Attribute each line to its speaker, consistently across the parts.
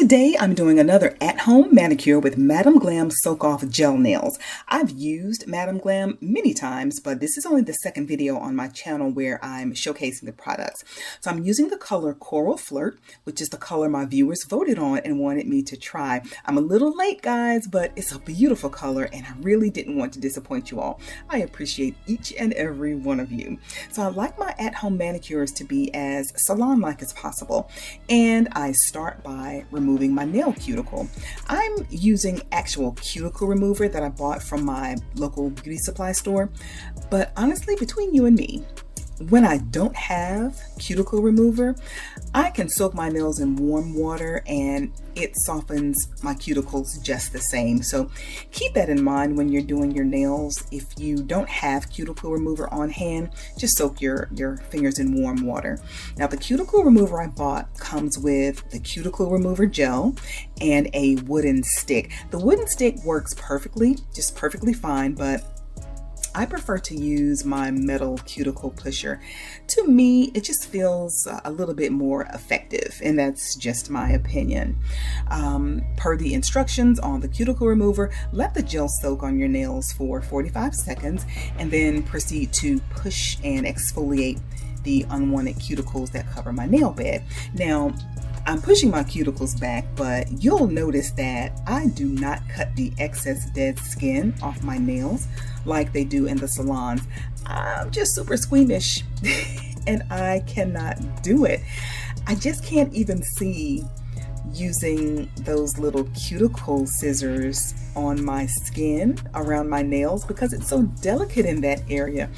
Speaker 1: Today I'm doing another at-home manicure with Madam Glam Soak Off Gel Nails. I've used Madam Glam many times, but this is only the second video on my channel where I'm showcasing the products. So I'm using the color Coral Flirt, which is the color my viewers voted on and wanted me to try. I'm a little late, guys, but it's a beautiful color and I really didn't want to disappoint you all. I appreciate each and every one of you. So I like my at-home manicures to be as salon-like as possible, and I start by removing my nail cuticle. I'm using actual cuticle remover that I bought from my local beauty supply store, but honestly, between you and me, when I don't have cuticle remover, I can soak my nails in warm water and it softens my cuticles just the same. So keep that in mind when you're doing your nails. If you don't have cuticle remover on hand, just soak your fingers in warm water. Now, the cuticle remover I bought comes with the cuticle remover gel and a wooden stick. The wooden stick works perfectly, just perfectly fine, but I prefer to use my metal cuticle pusher. To me, it just feels a little bit more effective, and that's just my opinion. Per the instructions on the cuticle remover, let the gel soak on your nails for 45 seconds and then proceed to push and exfoliate the unwanted cuticles that cover my nail bed. Now, I'm pushing my cuticles back, but you'll notice that I do not cut the excess dead skin off my nails like they do in the salons. I'm just super squeamish and I cannot do it. I just can't even see using those little cuticle scissors on my skin around my nails because it's so delicate in that area.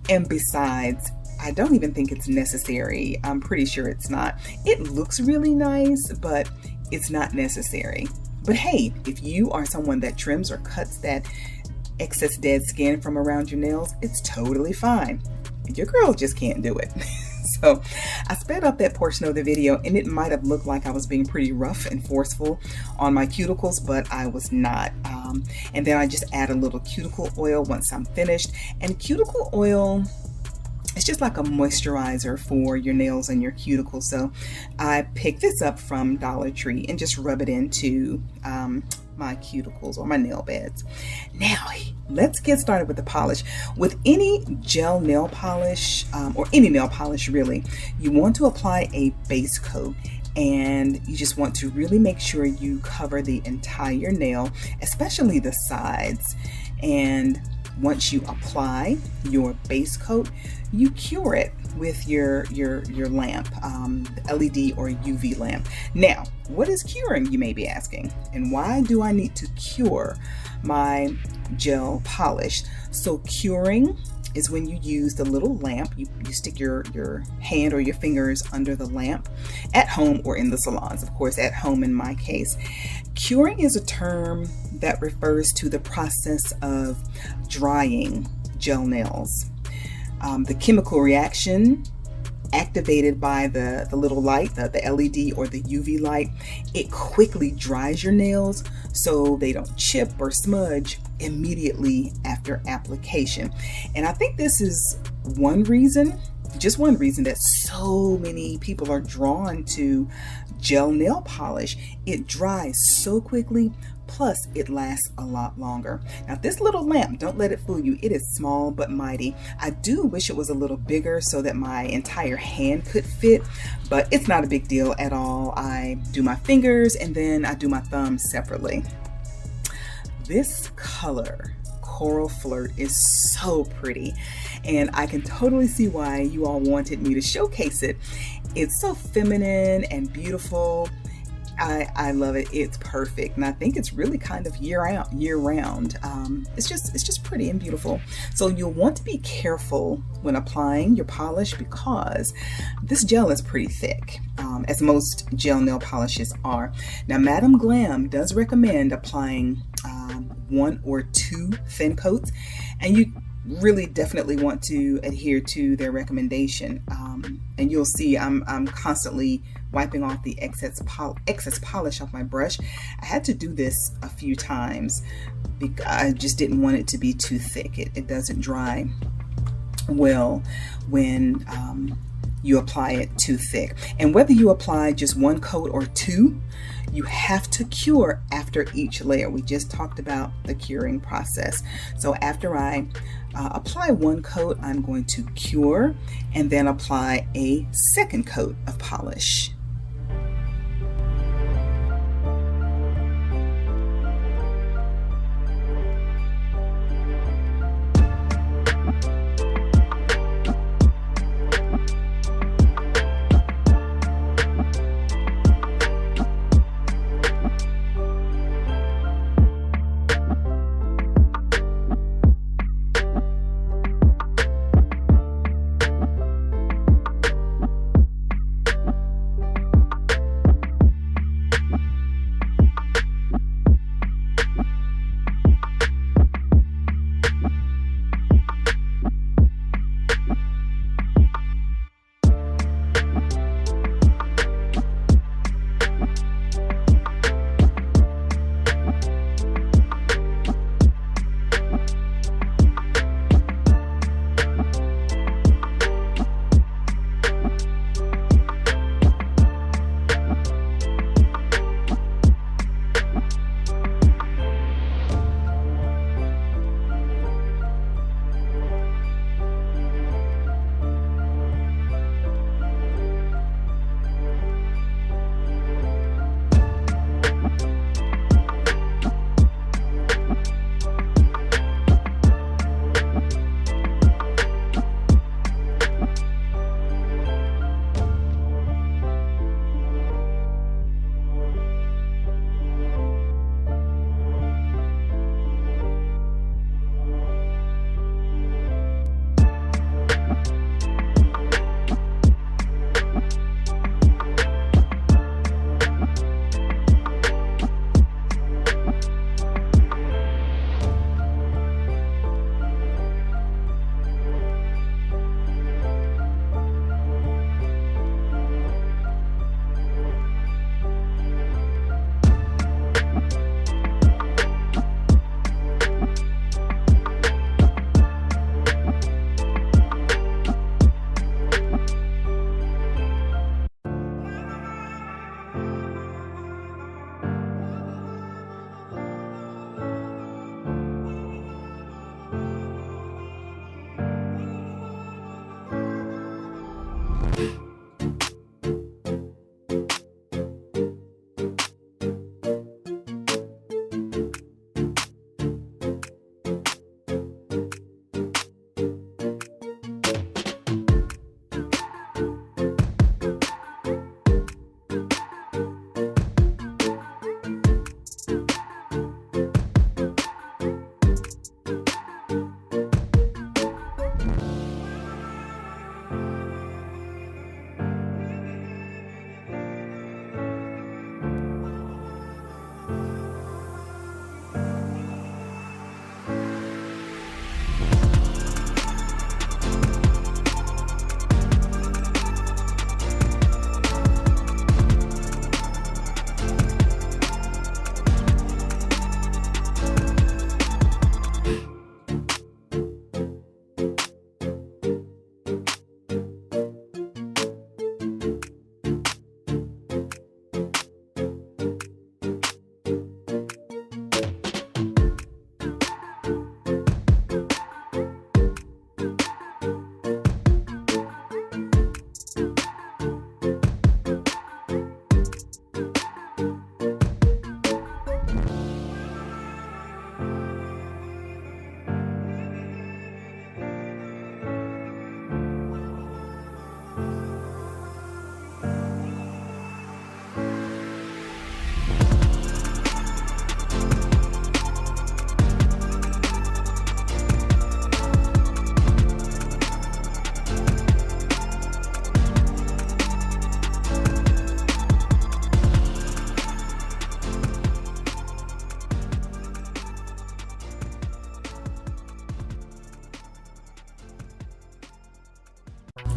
Speaker 1: And besides, I don't even think it's necessary. I'm pretty sure it's not. It looks really nice, but it's not necessary. But hey, if you are someone that trims or cuts that excess dead skin from around your nails, it's totally fine. Your girl just can't do it. So I sped up that portion of the video and it might have looked like I was being pretty rough and forceful on my cuticles, but I was not. And then I just add a little cuticle oil once I'm finished. And cuticle oil, it's just like a moisturizer for your nails and your cuticles. So I picked this up from Dollar Tree and just rub it into my cuticles or my nail beds. Now, let's get started with the polish. With any gel nail polish, or any nail polish really, you want to apply a base coat. And you just want to really make sure you cover the entire nail, especially the sides. And once you apply your base coat, you cure it with your lamp, LED or UV lamp. Now, what is curing, you may be asking, and why do I need to cure my gel polish? So curing is when you use the little lamp, you stick your hand or your fingers under the lamp at home or in the salons, of course, at home in my case. Curing is a term that refers to the process of drying gel nails. The chemical reaction activated by the little light, the LED or the UV light, it quickly dries your nails so they don't chip or smudge immediately after application. And I think this is one reason, just one reason, that so many people are drawn to gel nail polish. It dries so quickly, plus it lasts a lot longer. Now, this little lamp, don't let it fool you. It is small but mighty. I do wish it was a little bigger so that my entire hand could fit, but it's not a big deal at all. I do my fingers and then I do my thumbs separately. This color, Coral Flirt, is so pretty, and I can totally see why you all wanted me to showcase it. It's so feminine and beautiful. I love it. It's perfect, and I think it's really kind of year round. It's just pretty and beautiful. So you'll want to be careful when applying your polish because this gel is pretty thick, as most gel nail polishes are. Now, Madam Glam does recommend applying 1 or 2 thin coats, and you really definitely want to adhere to their recommendation. And you'll see I'm constantly wiping off the excess polish off my brush. I had to do this a few times because I just didn't want it to be too thick. It doesn't dry well when you apply it too thick. And whether you apply just one coat or two, you have to cure after each layer. We just talked about the curing process. So after I apply one coat, I'm going to cure and then apply a second coat of polish.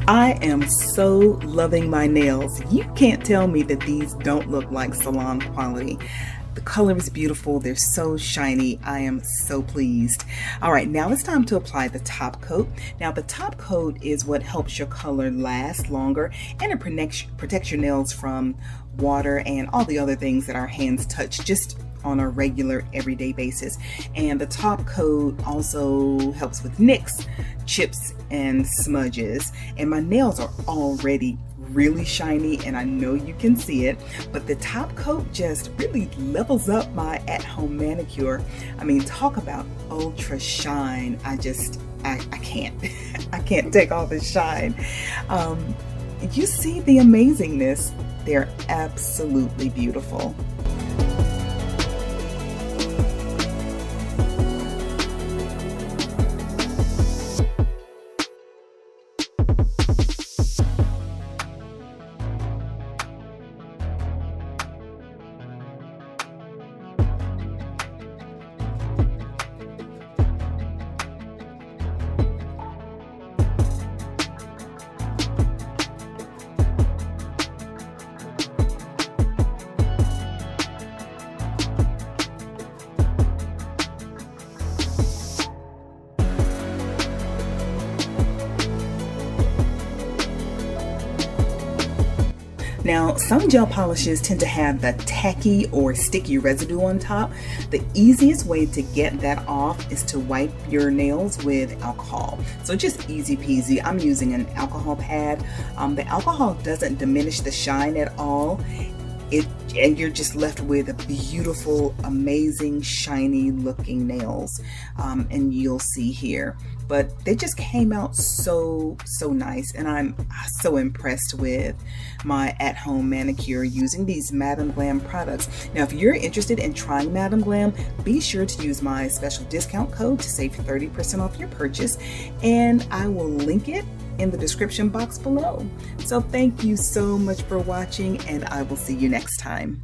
Speaker 1: I am so loving my nails. You can't tell me that these don't look like salon quality. The color is beautiful. They're so shiny. I am so pleased. All right, now it's time to apply the top coat. Now the top coat is what helps your color last longer, and it protects your nails from water and all the other things that our hands touch just on a regular everyday basis. And the top coat also helps with nicks, chips, and smudges. And my nails are already really shiny, and I know you can see it, but the top coat just really levels up my at-home manicure. I mean, talk about ultra shine. I can't I can't take all the shine. You see the amazingness. They're absolutely beautiful. Now, some gel polishes tend to have the tacky or sticky residue on top. The easiest way to get that off is to wipe your nails with alcohol. So just easy peasy. I'm using an alcohol pad. The alcohol doesn't diminish the shine at all. And you're just left with beautiful, amazing, shiny looking nails. And you'll see here. But they just came out so nice, and I'm so impressed with my at-home manicure using these Madam Glam products. Now, if you're interested in trying Madam Glam, be sure to use my special discount code to save 30% off your purchase, and I will link it in the description box below. So thank you so much for watching, and I will see you next time.